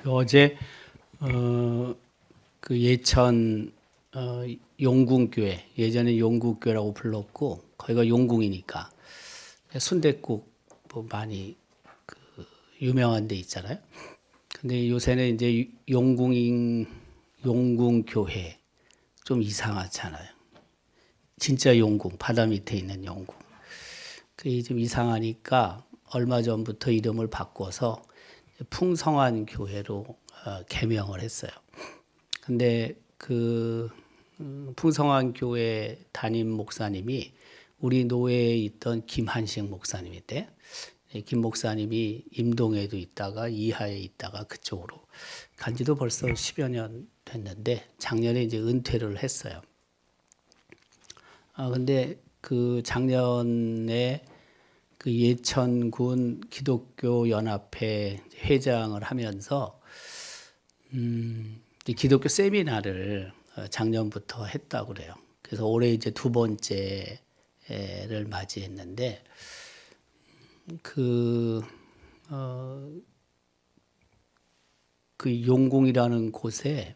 어제 그 예천 용궁교회, 예전에 용궁교회라고 불렀고 거기가 용궁이니까 순댓국 뭐 많이 그 유명한 데 있잖아요. 근데 요새는 이제 용궁교회 좀 이상하잖아요. 진짜 용궁, 바다 밑에 있는 용궁. 그게 좀 이상하니까 얼마 전부터 이름을 바꿔서 풍성한 교회로 개명을 했어요. 근데 그 풍성한 교회 담임 목사님이 우리 노회에 있던 김한식 목사님인데, 김 목사님이 임동에도 있다가 이하에 있다가 그쪽으로 간지도 벌써 10여 년 됐는데 작년에 이제 은퇴를 했어요. 근데 그 작년에 그 예천군 기독교 연합회 회장을 하면서 기독교 세미나를 작년부터 했다고 그래요. 그래서 올해 이제 두 번째를 맞이했는데 그 용궁이라는 곳에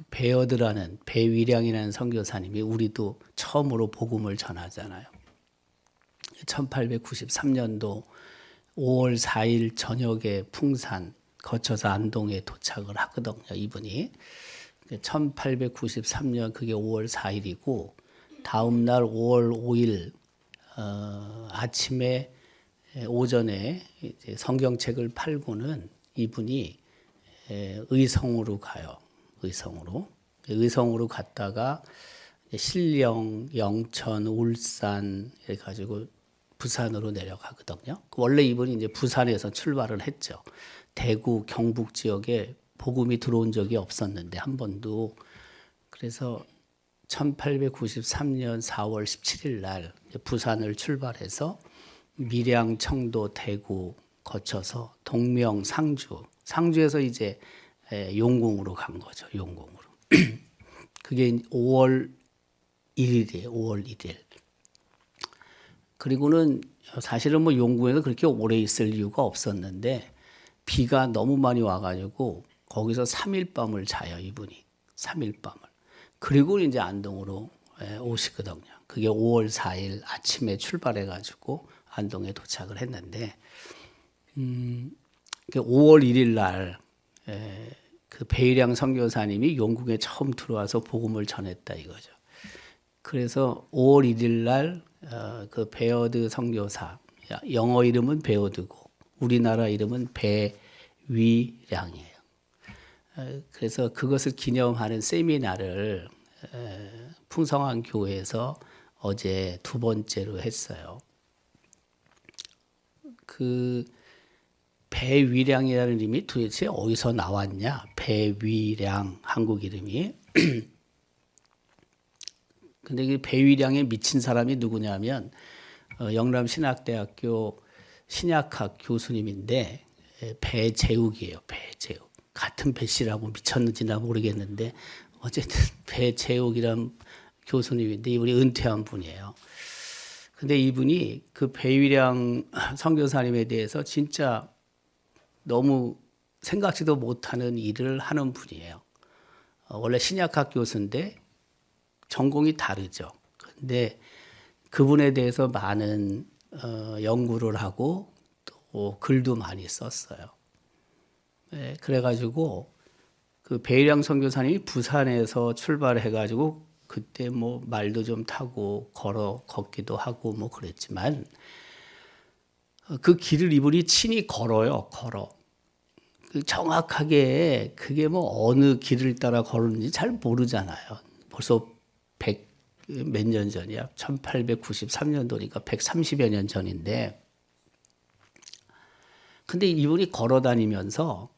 배어드라는 배위량이라는 선교사님이 우리도 처음으로 복음을 전하잖아요. 1893년도 5월 4일 저녁에 풍산 거쳐서 안동에 도착을 하거든요. 이분이 1893년 그게 5월 4일이고 다음 날 5월 5일 아침에 오전에 이제 성경책을 팔고는 이분이 의성으로 가요. 의성으로 갔다가 신령, 영천, 울산 해가지고 부산으로 내려가거든요. 원래 이분이 이제 부산에서 출발을 했죠. 대구, 경북 지역에 복음이 들어온 적이 없었는데 한 번도. 그래서 1893년 4월 17일 날 부산을 출발해서 밀양, 청도, 대구 거쳐서 동명, 상주에서 이제 용궁으로 간 거죠. 용궁으로. 그게 5월 1일이에요. 5월 1일. 그리고는 사실은 뭐 용궁에서 그렇게 오래 있을 이유가 없었는데 비가 너무 많이 와가지고 거기서 3일 밤을 자요. 이분이 3일 밤을. 그리고 이제 안동으로 오시거든요. 그게 5월 4일 아침에 출발해가지고 안동에 도착을 했는데 5월 1일 날 그 배일양 선교사님이 용궁에 처음 들어와서 복음을 전했다 이거죠. 그래서 5월 1일 날 그 베어드 선교사, 영어 이름은 베어드고 우리나라 이름은 배위량이에요. 그래서 그것을 기념하는 세미나를 풍성한 교회에서 어제 두 번째로 했어요. 그 배위량이라는 이름이 도대체 어디서 나왔냐? 배위량, 한국 이름이. 근데 그 배위량에 미친 사람이 누구냐면 영남신학대학교 신약학 교수님인데 배재욱이에요. 배재욱. 같은 배씨라고 미쳤는지나 모르겠는데 어쨌든 배재욱이란 교수님인데 이분이 은퇴한 분이에요. 근데 이분이 그 배위량 선교사님에 대해서 진짜 너무 생각지도 못하는 일을 하는 분이에요. 원래 신약학 교수인데 전공이 다르죠. 근데 그분에 대해서 많은 연구를 하고 또 글도 많이 썼어요. 네, 그래가지고 그 배일양 선교사님이 부산에서 출발해가지고 그때 뭐 말도 좀 타고 걷기도 하고 뭐 그랬지만 그 길을 이분이 친히 걸어요. 정확하게 그게 뭐 어느 길을 따라 걸었는지 잘 모르잖아요. 벌써 100 몇 년 전이야. 1893년도니까 130여 년 전인데. 근데 이분이 걸어 다니면서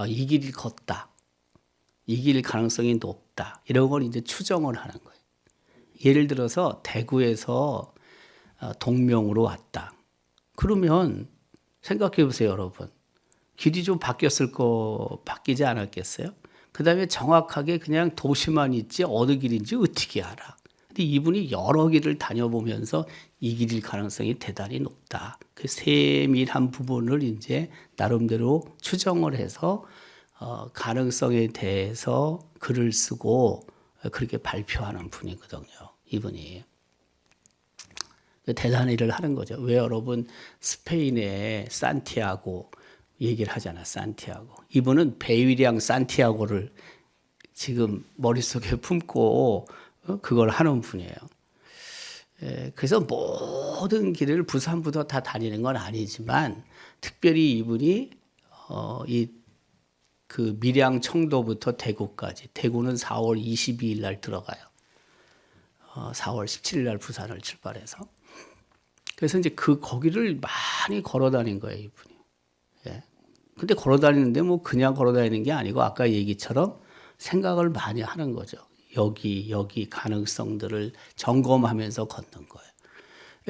이 길을 걷다. 이 길 가능성이 높다. 이런 걸 이제 추정을 하는 거예요. 예를 들어서 대구에서 동명으로 왔다. 그러면 생각해 보세요, 여러분. 길이 좀 바뀌지 않았겠어요? 그 다음에 정확하게 그냥 도시만 있지 어느 길인지 어떻게 알아? 근데 이분이 여러 길을 다녀보면서 이 길일 가능성이 대단히 높다. 그 세밀한 부분을 이제 나름대로 추정을 해서 가능성에 대해서 글을 쓰고 그렇게 발표하는 분이거든요. 이분이. 대단한 일을 하는 거죠. 왜 여러분 스페인의 산티아고 얘기를 하잖아. 산티아고. 이분은 배위량 산티아고를 지금 머릿속에 품고 그걸 하는 분이에요. 그래서 모든 길을 부산부터 다 다니는 건 아니지만 특별히 이분이 이 그 밀양 청도부터 대구까지, 대구는 4월 22일 날 들어가요. 4월 17일 날 부산을 출발해서. 그래서 이제 거기를 많이 걸어 다닌 거예요, 이분이. 예. 근데 걸어 다니는데 뭐 그냥 걸어 다니는 게 아니고 아까 얘기처럼 생각을 많이 하는 거죠. 여기 가능성들을 점검하면서 걷는 거예요.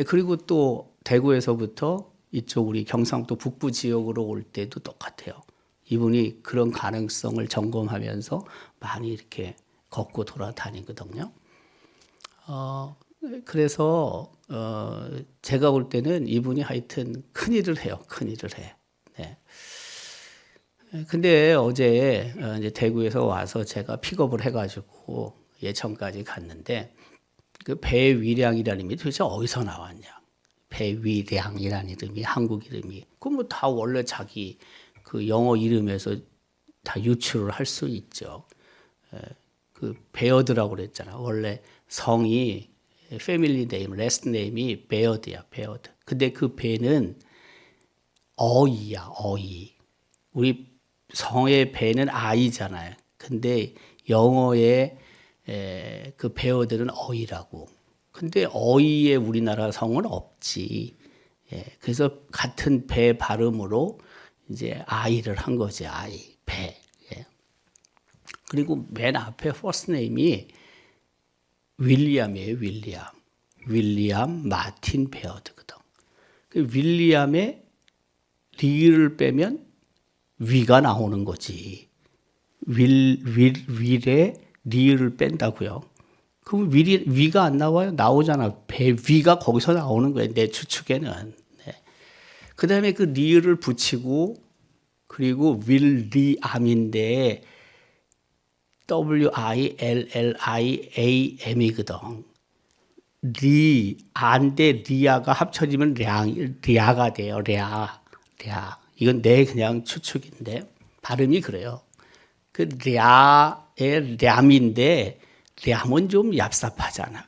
그리고 또 대구에서부터 이쪽 우리 경상도 북부 지역으로 올 때도 똑같아요. 이분이 그런 가능성을 점검하면서 많이 이렇게 걷고 돌아다니거든요. 그래서 제가 볼 때는 이분이 하여튼 큰 일을 해요. 큰 일을 해. 네. 근데 어제 이제 대구에서 와서 제가 픽업을 해가지고 예천까지 갔는데 그 배위량이라는 이름이 도대체 어디서 나왔냐? 배위량이라는 이름이 한국 이름이 그 뭐 다 원래 자기 그 영어 이름에서 다 유출을 할 수 있죠. 그 베어드라고 그랬잖아. 원래 성이 패밀리 네임, 레스트 네임이 베어드야, 베어드. 근데 그 배는 어이야, 어이. 우리 성의 배는 아이잖아요. 근데 영어의 그 베어드는 어이라고. 근데 어이에 우리나라 성은 없지. 그래서 같은 배 발음으로 이제 아이를 한 거지, 아이, 배. 그리고 맨 앞에 퍼스트 네임이 윌리엄이에요, 윌리엄. 윌리엄 마틴 베어드거든. 그 윌리엄의 리를 빼면 위가 나오는 거지. 윌의 리를 뺀다고요. 그럼 위가 안 나와요? 나오잖아. 배 위가 거기서 나오는 거예요. 내 추측에는. 네. 그 다음에 그 리를 붙이고 그리고 윌리암인데 WILLIAM이거든. 안데 리아가 합쳐지면 리아가 돼요. 리아. 이건 내 그냥 추측인데 발음이 그래요. 그 랴의 람인데 람은 좀 얍삽하잖아.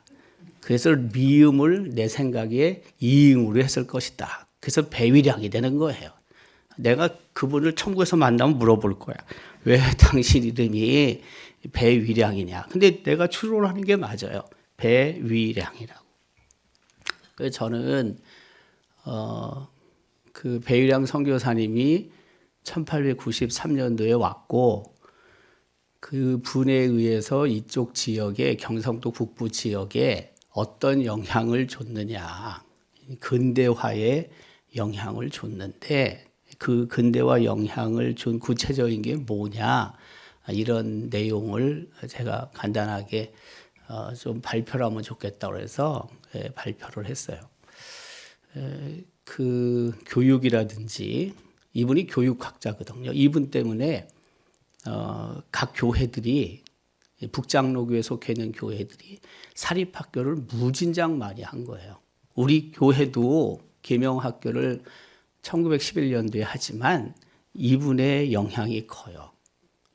그래서 미음을 내 생각에 이응으로 했을 것이다. 그래서 배위량이 되는 거예요. 내가 그분을 천국에서 만나면 물어볼 거야. 왜 당신 이름이 배위량이냐. 근데 내가 추론하는 게 맞아요. 배위량이라고. 그래서 저는 그 배위량 선교사님이 1893년도에 왔고 그 분에 의해서 이쪽 지역에 경상도 북부 지역에 어떤 영향을 줬느냐. 근대화에 영향을 줬는데 그 근대화 영향을 준 구체적인 게 뭐냐. 이런 내용을 제가 간단하게 좀 발표를 하면 좋겠다고 해서 발표를 했어요. 그 교육이라든지 이분이 교육학자거든요. 이분 때문에 각 교회들이 북장로교에 속해 있는 교회들이 사립학교를 무진장 많이 한 거예요. 우리 교회도 계명학교를 1911년도에 하지만 이분의 영향이 커요.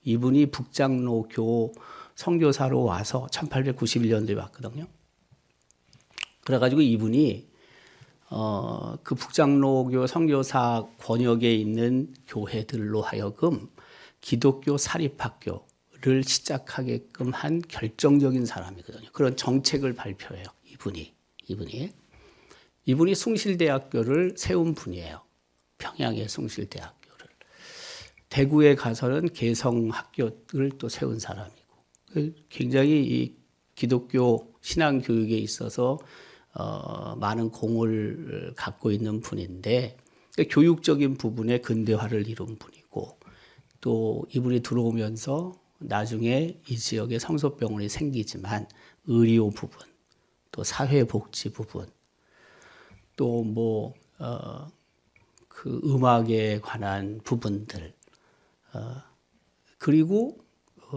이분이 북장로교 선교사로 와서 1891년도에 왔거든요. 그래가지고 이분이 그 북장로교 선교사 권역에 있는 교회들로 하여금 기독교 사립학교를 시작하게끔 한 결정적인 사람이거든요. 그런 정책을 발표해요. 이분이 숭실대학교를 세운 분이에요. 평양의 숭실대학교를. 대구에 가서는 개성학교를 또 세운 사람이고 굉장히 이 기독교 신앙 교육에 있어서 많은 공을 갖고 있는 분인데 교육적인 부분에 근대화를 이룬 분이고 또 이분이 들어오면서 나중에 이 지역에 성소병원이 생기지만 의료 부분 또 사회복지 부분, 또 뭐 그 음악에 관한 부분들, 그리고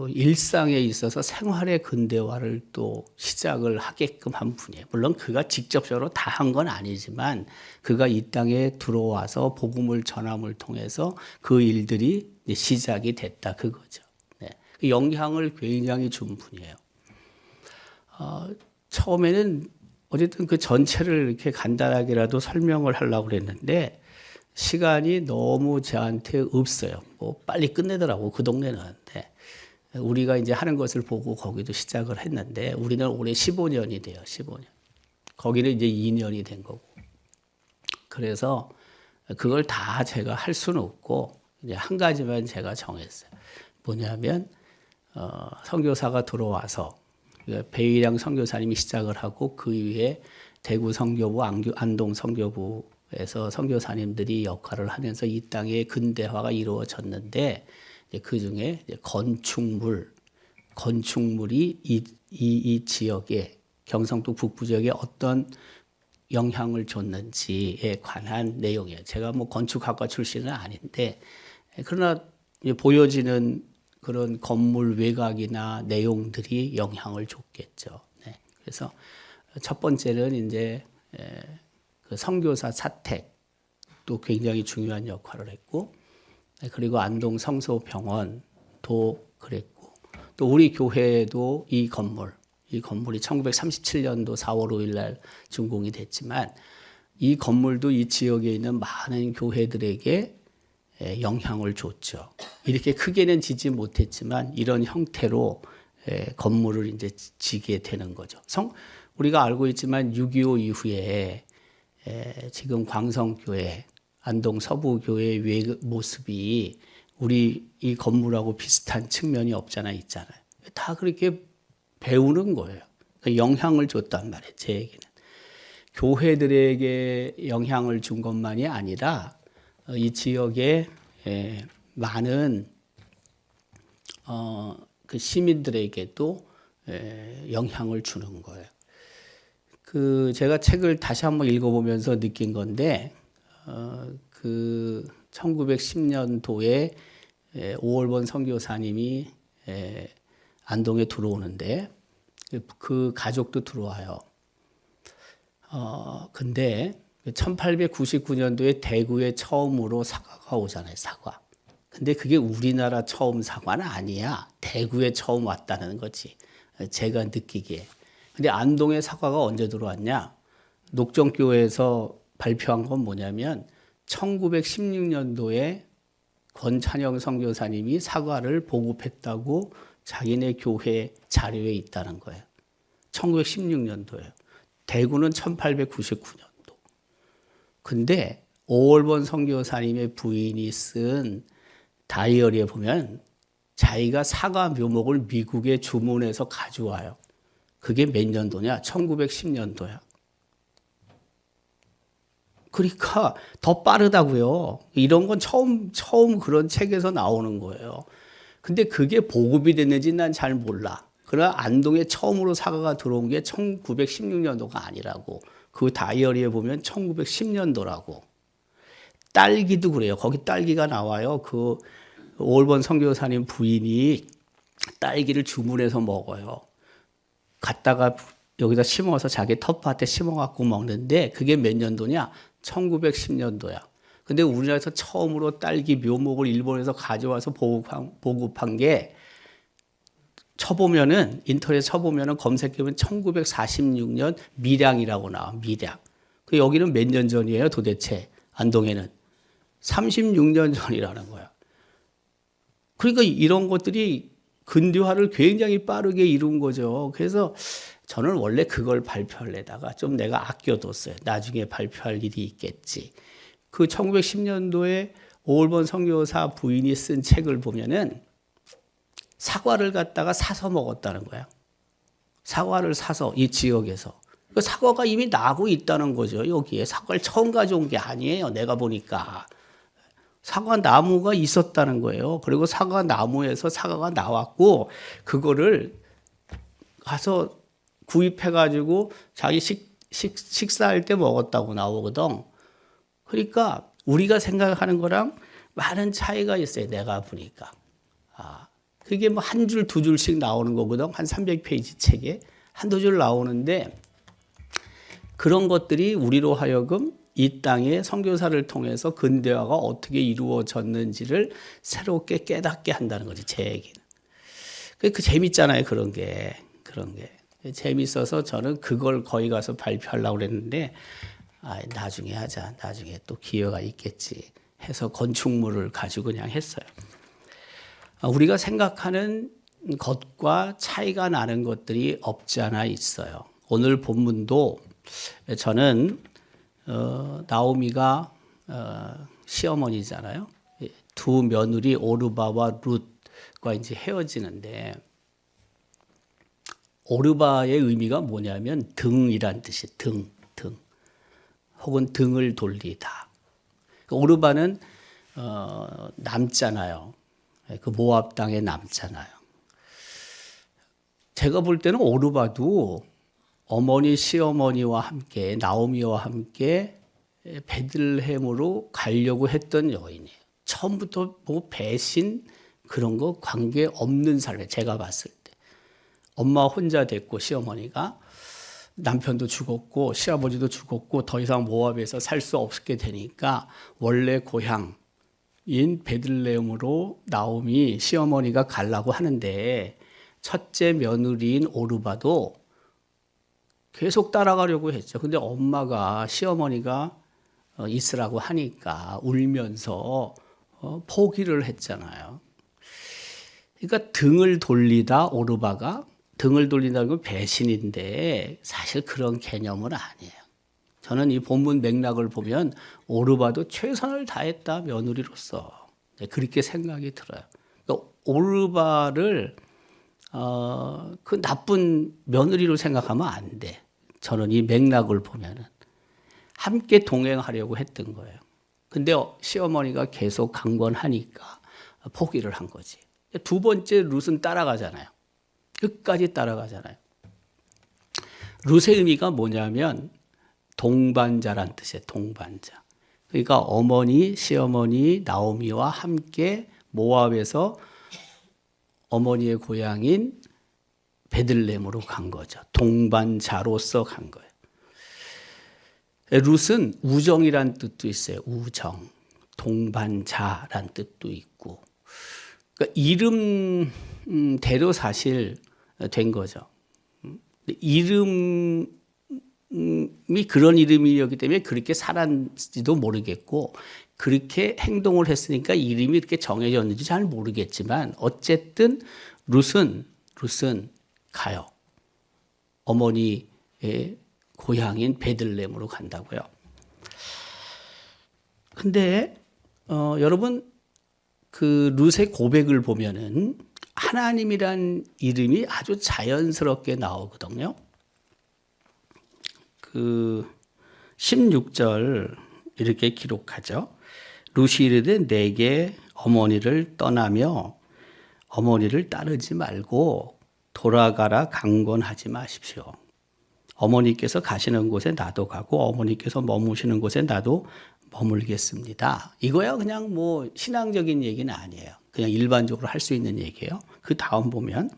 일상에 있어서 생활의 근대화를 또 시작을 하게끔 한 분이에요. 물론 그가 직접적으로 다 한 건 아니지만 그가 이 땅에 들어와서 복음을 전함을 통해서 그 일들이 시작이 됐다 그거죠. 네. 그 영향을 굉장히 준 분이에요. 처음에는 어쨌든 그 전체를 이렇게 간단하게라도 설명을 하려고 그랬는데 시간이 너무 저한테 없어요. 뭐 빨리 끝내더라고 그 동네는. 네. 우리가 이제 하는 것을 보고 거기도 시작을 했는데 우리는 올해 15년이 돼요. 15년. 거기는 이제 2년이 된 거고. 그래서 그걸 다 제가 할 수는 없고 이제 한 가지만 제가 정했어요. 뭐냐면 선교사가 들어와서 배일양 선교사님이 시작을 하고 그 위에 대구 선교부, 안동 선교부에서 선교사님들이 역할을 하면서 이 땅의 근대화가 이루어졌는데 그 중에 건축물이 이 지역에 경상도 북부 지역에 어떤 영향을 줬는지에 관한 내용이에요. 제가 뭐 건축학과 출신은 아닌데 그러나 보여지는 그런 건물 외곽이나 내용들이 영향을 줬겠죠. 네. 그래서 첫 번째는 이제 그 선교사 사택도 굉장히 중요한 역할을 했고, 그리고 안동 성소병원도 그랬고, 또 우리 교회도 이 건물이 1937년도 4월 5일 날 준공이 됐지만 이 건물도 이 지역에 있는 많은 교회들에게 영향을 줬죠. 이렇게 크게는 지지 못했지만 이런 형태로 건물을 이제 지게 되는 거죠. 우리가 알고 있지만 6.25 이후에 지금 광성교회, 안동 서부교회의 모습이 우리 이 건물하고 비슷한 측면이 없잖아 있잖아요. 다 그렇게 배우는 거예요. 영향을 줬단 말이에요. 제 얘기는. 교회들에게 영향을 준 것만이 아니라 이 지역에 많은 그 시민들에게도 영향을 주는 거예요. 그 제가 책을 다시 한번 읽어보면서 느낀 건데 그 1910년도에 오월번 선교사님이 안동에 들어오는데 그 가족도 들어와요. 근데 1899년도에 대구에 처음으로 사과가 오잖아요, 사과. 근데 그게 우리나라 처음 사과는 아니야. 대구에 처음 왔다는 거지. 제가 느끼기에. 근데 안동에 사과가 언제 들어왔냐? 녹정교회에서 발표한 건 뭐냐면 1916년도에 권찬영 선교사님이 사과를 보급했다고 자기네 교회 자료에 있다는 거예요. 1916년도예요. 대구는 1899년도. 근데 오월번 선교사님의 부인이 쓴 다이어리에 보면 자기가 사과 묘목을 미국에 주문해서 가져와요. 그게 몇 년도냐? 1910년도야. 그러니까 더 빠르다고요. 이런 건 처음 그런 책에서 나오는 거예요. 근데 그게 보급이 됐는지 난 잘 몰라. 그러나 안동에 처음으로 사과가 들어온 게 1916년도가 아니라고. 그 다이어리에 보면 1910년도라고. 딸기도 그래요. 거기 딸기가 나와요. 그 오월번 선교사님 부인이 딸기를 주문해서 먹어요. 갖다가 여기다 심어서 자기 텃밭에 심어갖고 먹는데 그게 몇 년도냐? 1910년도야. 근데 우리나라에서 처음으로 딸기 묘목을 일본에서 가져와서 보급한 게 쳐보면은 인터넷 쳐보면은 검색해보면 1946년 밀양이라고 나와. 밀양. 그 여기는 몇 년 전이에요 도대체? 안동에는 36년 전이라는 거야. 그러니까 이런 것들이 근대화를 굉장히 빠르게 이룬 거죠. 그래서 저는 원래 그걸 발표하려다가 좀 내가 아껴뒀어요. 나중에 발표할 일이 있겠지. 그 1910년도에 오월번 선교사 부인이 쓴 책을 보면은 사과를 갖다가 사서 먹었다는 거야. 사과를 사서 이 지역에서. 그 사과가 이미 나고 있다는 거죠. 여기에 사과를 처음 가져온 게 아니에요. 내가 보니까. 사과 나무가 있었다는 거예요. 그리고 사과 나무에서 사과가 나왔고 그거를 가서 구입해가지고 자기 식사할 때 먹었다고 나오거든. 그러니까 우리가 생각하는 거랑 많은 차이가 있어요. 내가 보니까. 그게 뭐 한 줄, 두 줄씩 나오는 거거든. 한 300페이지 책에 한두 줄 나오는데 그런 것들이 우리로 하여금 이 땅에 선교사를 통해서 근대화가 어떻게 이루어졌는지를 새롭게 깨닫게 한다는 거지, 제 얘기는. 그 재밌잖아요, 그런 게. 재밌어서 저는 그걸 거기 가서 발표하려고 그랬는데, 나중에 하자. 나중에 또 기회가 있겠지 해서 건축물을 가지고 그냥 했어요. 우리가 생각하는 것과 차이가 나는 것들이 없지 않아 있어요. 오늘 본문도 저는 나오미가 시어머니잖아요. 두 며느리 오르바와 룻과 이제 헤어지는데 오르바의 의미가 뭐냐면 등이란 뜻이 등 혹은 등을 돌리다. 오르바는 남잖아요. 그 모압 땅에 남잖아요. 제가 볼 때는 오르바도 어머니 시어머니와 함께 나오미와 함께 베들레헴으로 가려고 했던 여인이에요. 처음부터 뭐 배신 그런 거 관계 없는 삶에 제가 봤을 때 엄마 혼자 됐고 시어머니가 남편도 죽었고 시아버지도 죽었고 더 이상 모압에서 살 수 없게 되니까 원래 고향인 베들레헴으로 나오미 시어머니가 가려고 하는데 첫째 며느리인 오르바도 계속 따라가려고 했죠. 근데 엄마가 시어머니가 있으라고 하니까 울면서 포기를 했잖아요. 그러니까 등을 돌리다 오르바가 등을 돌린다는 건 배신인데 사실 그런 개념은 아니에요. 저는 이 본문 맥락을 보면 오르바도 최선을 다했다 며느리로서 그렇게 생각이 들어요. 그러니까 오르바를 그 나쁜 며느리로 생각하면 안 돼. 저는 이 맥락을 보면은 함께 동행하려고 했던 거예요. 근데 시어머니가 계속 강권하니까 포기를 한 거지. 두 번째 룻은 따라가잖아요. 끝까지 따라가잖아요. 룻의 의미가 뭐냐면 동반자란 뜻이에요. 동반자. 그러니까 어머니, 시어머니, 나오미와 함께 모압에서 어머니의 고향인 베들레헴으로 간 거죠. 동반자로서 간 거예요. 룻은 우정이란 뜻도 있어요. 우정. 동반자란 뜻도 있고. 그러니까 이름대로 사실 된 거죠. 이름이 그런 이름이었기 때문에 그렇게 살았는지도 모르겠고 그렇게 행동을 했으니까 이름이 이렇게 정해졌는지 잘 모르겠지만 어쨌든 룻은 가요. 어머니의 고향인 베들레헴으로 간다고요. 근데 여러분 그 룻의 고백을 보면은 하나님이란 이름이 아주 자연스럽게 나오거든요. 그 16절 이렇게 기록하죠. 룻이 이르되 내게 어머니를 떠나며 어머니를 따르지 말고 돌아가라 강권하지 마십시오. 어머니께서 가시는 곳에 나도 가고 어머니께서 머무시는 곳에 나도 머물겠습니다. 이거야 그냥 뭐 신앙적인 얘기는 아니에요. 그냥 일반적으로 할 수 있는 얘기예요. 그 다음 보면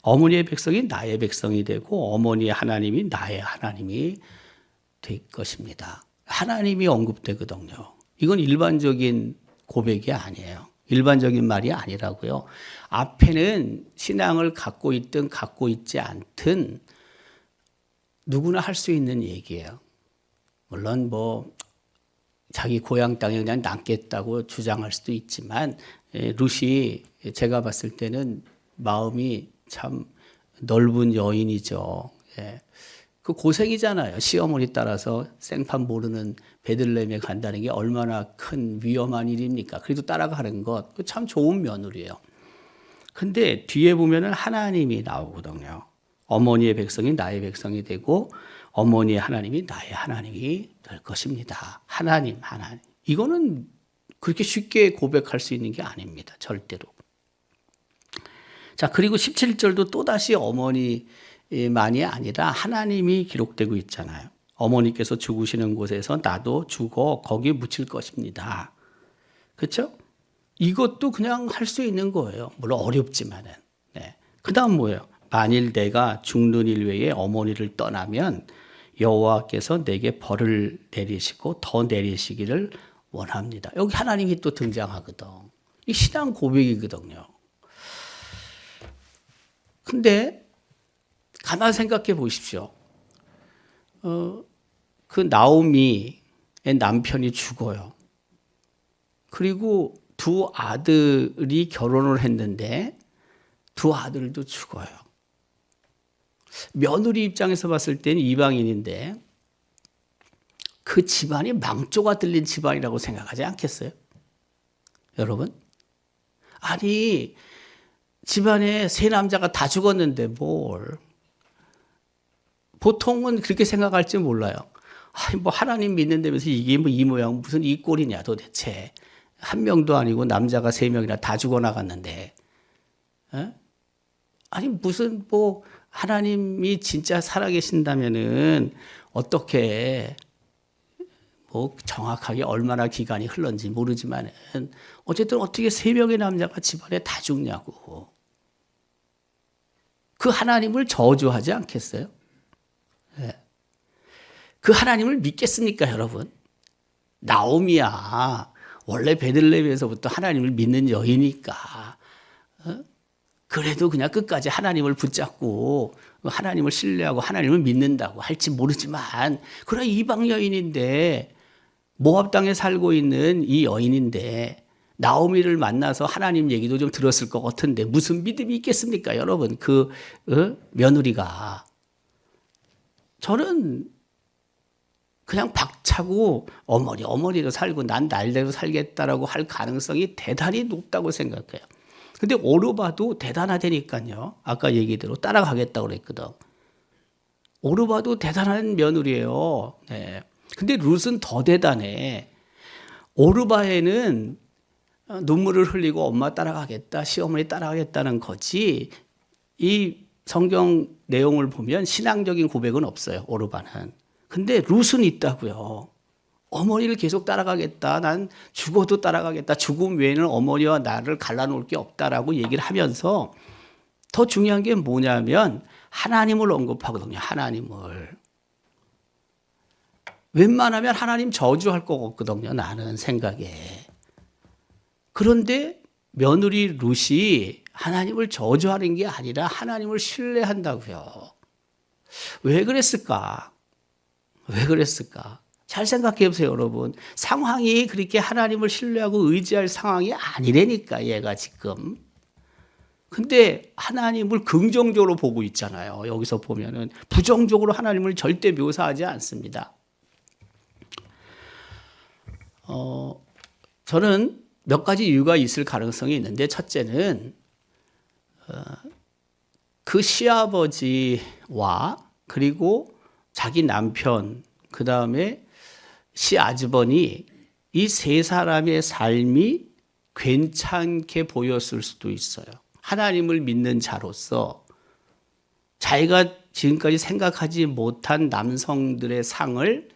어머니의 백성이 나의 백성이 되고 어머니의 하나님이 나의 하나님이 될 것입니다. 하나님이 언급되거든요. 이건 일반적인 고백이 아니에요. 일반적인 말이 아니라고요. 앞에는 신앙을 갖고 있든 갖고 있지 않든 누구나 할 수 있는 얘기예요. 물론 뭐 자기 고향 땅에 그냥 남겠다고 주장할 수도 있지만 룻이 제가 봤을 때는 마음이 참 넓은 여인이죠. 그 고생이잖아요. 시어머니 따라서 생판 모르는 베들레헴에 간다는 게 얼마나 큰 위험한 일입니까? 그래도 따라가는 것 참 좋은 며느리예요. 근데 뒤에 보면은 하나님이 나오거든요. 어머니의 백성이 나의 백성이 되고 어머니의 하나님이 나의 하나님이 될 것입니다. 하나님. 이거는 그렇게 쉽게 고백할 수 있는 게 아닙니다. 절대로. 자, 그리고 17절도 또다시 어머니의 만이 아니라 하나님이 기록되고 있잖아요. 어머니께서 죽으시는 곳에서 나도 죽어 거기 묻힐 것입니다. 그렇죠? 이것도 그냥 할 수 있는 거예요. 물론 어렵지만은. 네. 그다음 뭐예요? 만일 내가 죽는 일 외에 어머니를 떠나면 여호와께서 내게 벌을 내리시고 더 내리시기를 원합니다. 여기 하나님이 또 등장하거든. 이 신앙 고백이거든요. 근데 가만히 생각해 보십시오. 그 나오미의 남편이 죽어요. 그리고 두 아들이 결혼을 했는데 두 아들도 죽어요. 며느리 입장에서 봤을 때는 이방인인데 그 집안이 망조가 들린 집안이라고 생각하지 않겠어요? 여러분? 아니 집안에 세 남자가 다 죽었는데 뭘. 보통은 그렇게 생각할지 몰라요. 아니 뭐 하나님 믿는다면서 이게 뭐 이 모양 무슨 이 꼴이냐 도대체. 한 명도 아니고 남자가 세 명이나 다 죽어나갔는데. 에? 아니 무슨 뭐 하나님이 진짜 살아계신다면은 어떻게 뭐 정확하게 얼마나 기간이 흘렀는지 모르지만은 어쨌든 어떻게 세 명의 남자가 집안에 다 죽냐고. 그 하나님을 저주하지 않겠어요? 네. 그 하나님을 믿겠습니까, 여러분? 나오미야. 원래 베들레헴에서부터 하나님을 믿는 여인이니까. 그래도 그냥 끝까지 하나님을 붙잡고 하나님을 신뢰하고 하나님을 믿는다고 할지 모르지만 그래 이방 여인인데 모압 땅에 살고 있는 이 여인인데 나오미를 만나서 하나님 얘기도 좀 들었을 것 같은데 무슨 믿음이 있겠습니까, 여러분? 그 며느리가. 저는 그냥 박차고 어머니로 살고 난 날대로 살겠다라고 할 가능성이 대단히 높다고 생각해요. 근데 오르바도 대단하다니까요. 아까 얘기대로 따라가겠다고 그랬거든. 오르바도 대단한 며느리예요. 네. 근데 룻은 더 대단해. 오르바에는 눈물을 흘리고 엄마 따라가겠다, 시어머니 따라가겠다는 거지. 이 성경 내용을 보면 신앙적인 고백은 없어요, 오르바는. 근데 룻은 있다고요. 어머니를 계속 따라가겠다. 난 죽어도 따라가겠다. 죽음 외에는 어머니와 나를 갈라놓을 게 없다라고 얘기를 하면서 더 중요한 게 뭐냐면 하나님을 언급하거든요. 하나님을. 웬만하면 하나님 저주할 것 같거든요. 나는 생각에. 그런데 며느리 룻이 하나님을 저주하는 게 아니라 하나님을 신뢰한다고요. 왜 그랬을까? 왜 그랬을까? 잘 생각해 보세요, 여러분. 상황이 그렇게 하나님을 신뢰하고 의지할 상황이 아니라니까, 얘가 지금. 근데 하나님을 긍정적으로 보고 있잖아요. 여기서 보면은 부정적으로 하나님을 절대 묘사하지 않습니다. 저는 몇 가지 이유가 있을 가능성이 있는데 첫째는 그 시아버지와 그리고 자기 남편 그 다음에 시아주버니 이 세 사람의 삶이 괜찮게 보였을 수도 있어요. 하나님을 믿는 자로서 자기가 지금까지 생각하지 못한 남성들의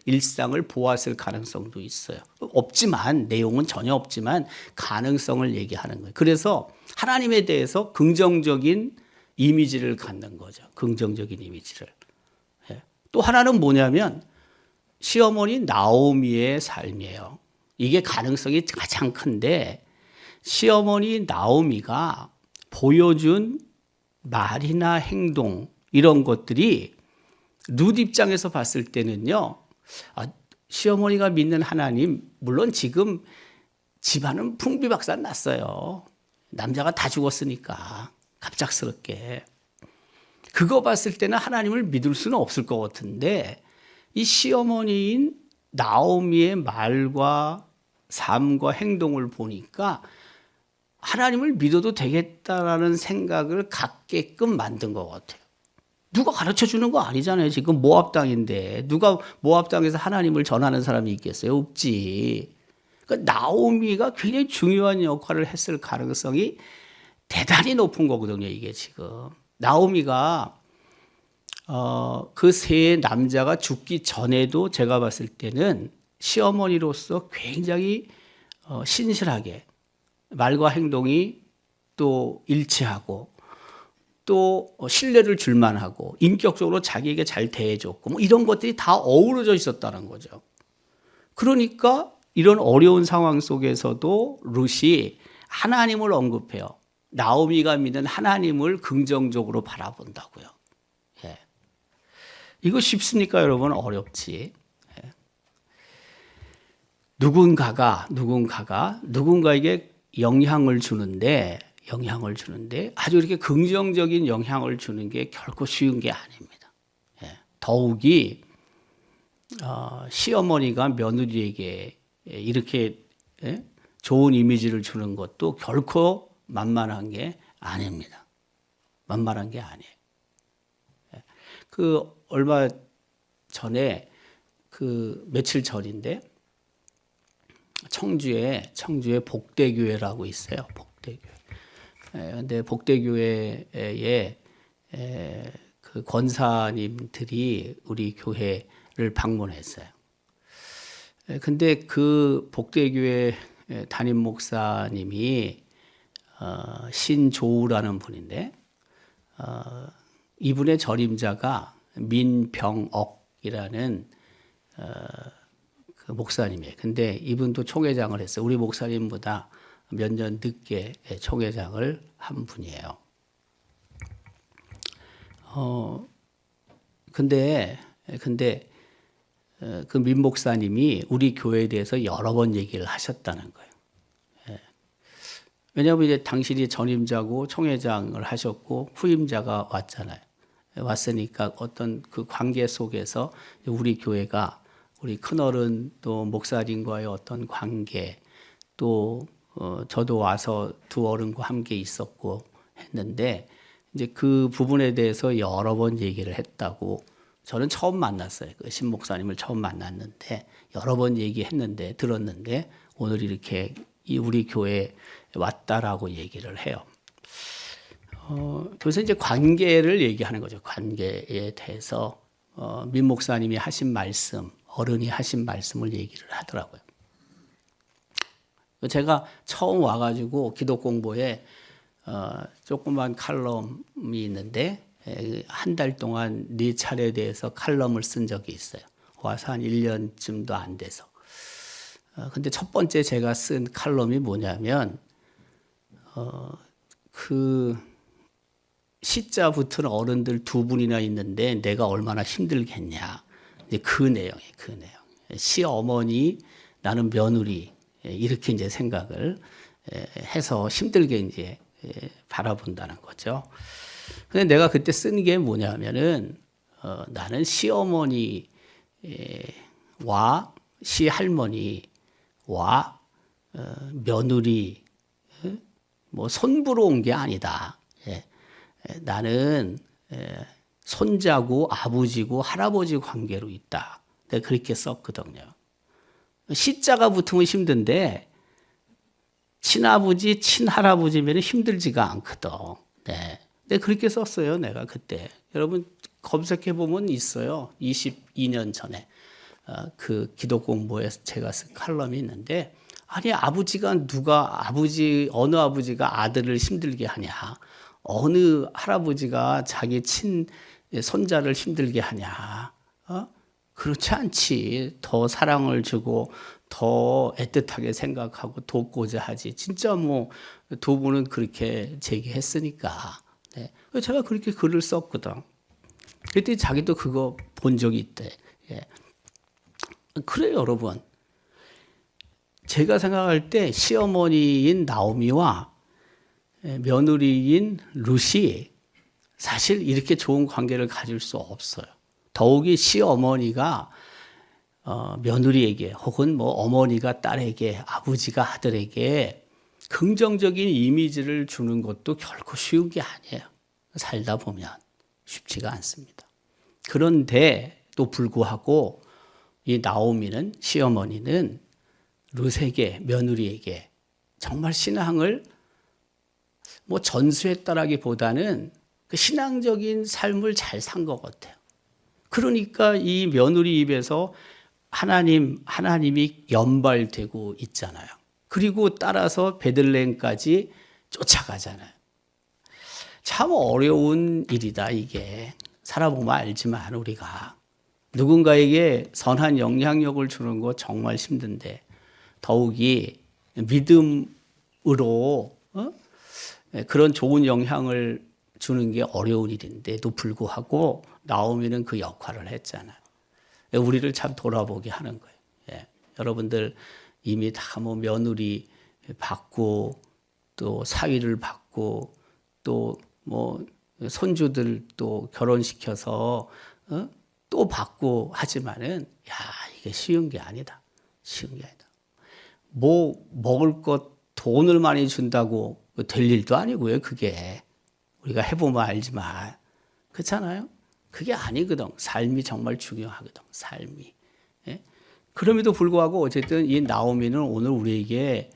일상을 보았을 가능성도 있어요. 없지만 내용은 전혀 없지만 가능성을 얘기하는 거예요. 그래서 하나님에 대해서 긍정적인 이미지를 갖는 거죠. 긍정적인 이미지를. 또 하나는 뭐냐면 시어머니 나오미의 삶이에요. 이게 가능성이 가장 큰데 시어머니 나오미가 보여준 말이나 행동 이런 것들이 룻 입장에서 봤을 때는요. 시어머니가 믿는 하나님 물론 지금 집안은 풍비박산 났어요. 남자가 다 죽었으니까 갑작스럽게. 그거 봤을 때는 하나님을 믿을 수는 없을 것 같은데 이 시어머니인 나오미의 말과 삶과 행동을 보니까 하나님을 믿어도 되겠다라는 생각을 갖게끔 만든 것 같아요. 누가 가르쳐 주는 거 아니잖아요. 지금 모압 땅인데 누가 모압 땅에서 하나님을 전하는 사람이 있겠어요? 없지. 그러니까 나오미가 굉장히 중요한 역할을 했을 가능성이 대단히 높은 거거든요. 이게 지금 나오미가 그 세 남자가 죽기 전에도 제가 봤을 때는 시어머니로서 굉장히 신실하게 말과 행동이 또 일치하고 또 신뢰를 줄 만하고 인격적으로 자기에게 잘 대해줬고 뭐 이런 것들이 다 어우러져 있었다는 거죠. 그러니까 이런 어려운 상황 속에서도 룻이 하나님을 언급해요. 나오미가 믿는 하나님을 긍정적으로 바라본다고요. 예. 이거 쉽습니까, 여러분? 어렵지. 예. 누군가에게 영향을 주는데 아주 이렇게 긍정적인 영향을 주는 게 결코 쉬운 게 아닙니다. 예. 더욱이 시어머니가 며느리에게 이렇게 좋은 이미지를 주는 것도 결코 만만한 게 아닙니다. 만만한 게 아니에요. 그 얼마 전에 며칠 전인데 청주에 복대교회라고 있어요. 복대교회. 근데 복대교회에 그 권사님들이 우리 교회를 방문했어요. 근데 그 복대교회 담임 목사님이 신조우라는 분인데 이분의 전임자가 민병옥이라는 그 목사님이에요. 근데 이분도 총회장을 했어요. 우리 목사님보다 몇 년 늦게 총회장을 한 분이에요. 근데 그 민 목사님이 우리 교회에 대해서 여러 번 얘기를 하셨다는 거예요. 왜냐하면 이제 당신이 전임자고 총회장을 하셨고 후임자가 왔잖아요. 왔으니까 어떤 그 관계 속에서 우리 교회가 우리 큰어른 또 목사님과의 어떤 관계 또 저도 와서 두 어른과 함께 있었고 했는데 이제 그 부분에 대해서 여러 번 얘기를 했다고 저는 처음 만났어요. 그 신 목사님을 처음 만났는데 여러 번 얘기했는데 들었는데 오늘 이렇게 우리 교회에 왔다라고 얘기를 해요. 그래서 이제 관계를 얘기하는 거죠. 관계에 대해서 민 목사님이 하신 말씀, 어른이 하신 말씀을 얘기를 하더라고요. 제가 처음 와가지고 기독 공부에 조그만 칼럼이 있는데 한 달 동안 4차례에 대해서 칼럼을 쓴 적이 있어요. 와서 한 1년쯤도 안 돼서. 근데 첫 번째 제가 쓴 칼럼이 뭐냐면 그 시자 붙은 어른들 두 분이나 있는데 내가 얼마나 힘들겠냐. 이제 그 내용. 시어머니, 나는 며느리 이렇게 이제 생각을 해서 힘들게 이제 바라본다는 거죠. 근데 내가 그때 쓴 게 뭐냐면은 나는 시어머니와 시할머니와 며느리 뭐 손부러 온 게 아니다. 나는 손자고 아버지고 할아버지 관계로 있다. 내가 그렇게 썼거든요. 시자가 붙으면 힘든데 친아버지, 친할아버지면 힘들지가 않거든. 네. 내가 그렇게 썼어요. 내가 그때. 여러분 검색해 보면 있어요. 22년 전에 그 기독 공부에서 제가 쓴 칼럼이 있는데 아니 어느 아버지가 아들을 힘들게 하냐. 어느 할아버지가 자기 친 손자를 힘들게 하냐. 그렇지 않지. 더 사랑을 주고 더 애틋하게 생각하고 돕고자 하지. 진짜 뭐 두 분은 그렇게 제기했으니까. 네. 제가 그렇게 글을 썼거든. 그때 자기도 그거 본 적이 있대. 예. 그래요, 여러분. 제가 생각할 때 시어머니인 나오미와 며느리인 룻이 사실 이렇게 좋은 관계를 가질 수 없어요. 더욱이 시어머니가 며느리에게 혹은 뭐 어머니가 딸에게 아버지가 아들에게 긍정적인 이미지를 주는 것도 결코 쉬운 게 아니에요. 살다 보면 쉽지가 않습니다. 그런데 또 불구하고 이 나오미는 시어머니는 룻에게 며느리에게 정말 신앙을 뭐 전수했다라기보다는 그 신앙적인 삶을 잘 산 것 같아요. 그러니까 이 며느리 입에서 하나님이 연발되고 있잖아요. 그리고 따라서 베들레헴까지 쫓아가잖아요. 참 어려운 일이다, 이게. 살아보면 알지만 우리가 누군가에게 선한 영향력을 주는 거 정말 힘든데 더욱이 믿음으로 그런 좋은 영향을 주는 게 어려운 일인데도 불구하고 나오미는 그 역할을 했잖아요. 우리를 참 돌아보게 하는 거예요. 예. 여러분들 이미 다 뭐 며느리 받고 또 사위를 받고 또 뭐 손주들 또 결혼시켜서 또 받고 하지만은 야, 이게 쉬운 게 아니다. 쉬운 게 아니다. 뭐 먹을 것 돈을 많이 준다고 될 일도 아니고요. 그게 우리가 해보면 알지만 그렇잖아요. 그게 아니거든. 삶이 정말 중요하거든. 삶이. 예? 그럼에도 불구하고 어쨌든 이 나오미는 오늘 우리에게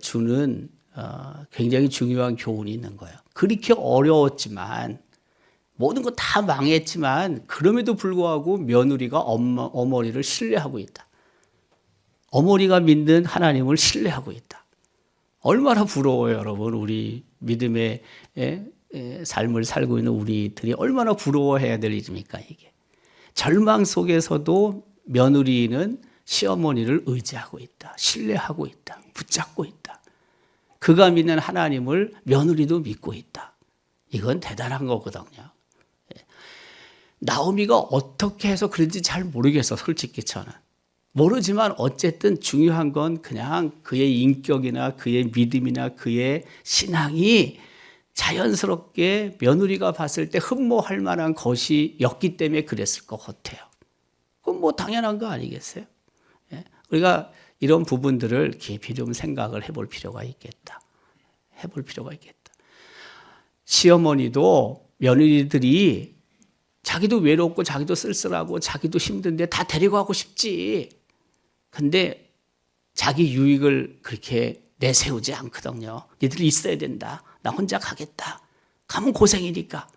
주는 굉장히 중요한 교훈이 있는 거예요. 그렇게 어려웠지만 모든 거 다 망했지만 그럼에도 불구하고 며느리가 어머니를 신뢰하고 있다. 어머니가 믿는 하나님을 신뢰하고 있다. 얼마나 부러워요, 여러분. 우리 믿음의 삶을 살고 있는 우리들이 얼마나 부러워해야 될 일입니까, 이게. 절망 속에서도 며느리는 시어머니를 의지하고 있다. 신뢰하고 있다. 붙잡고 있다. 그가 믿는 하나님을 며느리도 믿고 있다. 이건 대단한 거거든요. 나오미가 어떻게 해서 그런지 잘 모르겠어, 솔직히 저는. 모르지만 어쨌든 중요한 건 그냥 그의 인격이나 그의 믿음이나 그의 신앙이 자연스럽게 며느리가 봤을 때 흠모할 만한 것이었기 때문에 그랬을 것 같아요. 그건 뭐 당연한 거 아니겠어요? 우리가 이런 부분들을 깊이 좀 생각을 해볼 필요가 있겠다. 해볼 필요가 있겠다. 시어머니도 며느리들이 자기도 외롭고 자기도 쓸쓸하고 자기도 힘든데 다 데리고 싶지. 근데 자기 유익을 그렇게 내세우지 않거든요. 니들이 있어야 된다. 나 혼자 가겠다. 가면 고생이니까.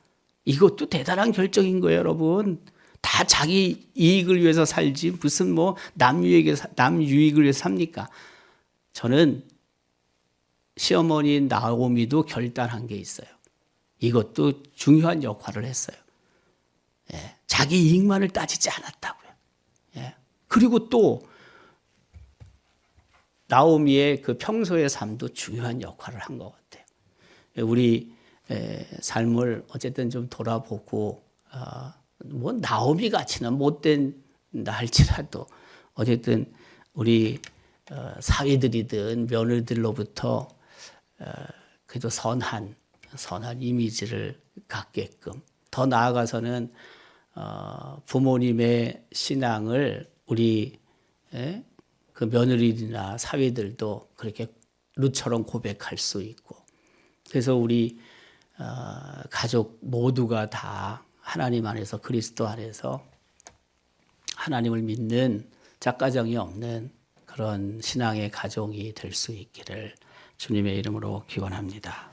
이것도 대단한 결정인 거예요, 여러분. 다 자기 이익을 위해서 살지 무슨 뭐 남 유익을 위해서 삽니까? 저는 시어머니인 나오미도 결단한 게 있어요. 이것도 중요한 역할을 했어요. 예, 자기 이익만을 따지지 않았다고요. 예. 그리고 또 나오미의 그 평소의 삶도 중요한 역할을 한 것 같아요. 우리 삶을 어쨌든 좀 돌아보고 뭐 나오미 같이는 못된 할지라도 어쨌든 우리 사위들이든 며느리들로부터 그래도 선한 이미지를 갖게끔 더 나아가서는 부모님의 신앙을 우리 그 며느리나 사위들도 그렇게 룻처럼 고백할 수 있고 그래서 우리 가족 모두가 다 하나님 안에서 그리스도 안에서 하나님을 믿는 작가정이 없는 그런 신앙의 가정이 될 수 있기를 주님의 이름으로 기원합니다.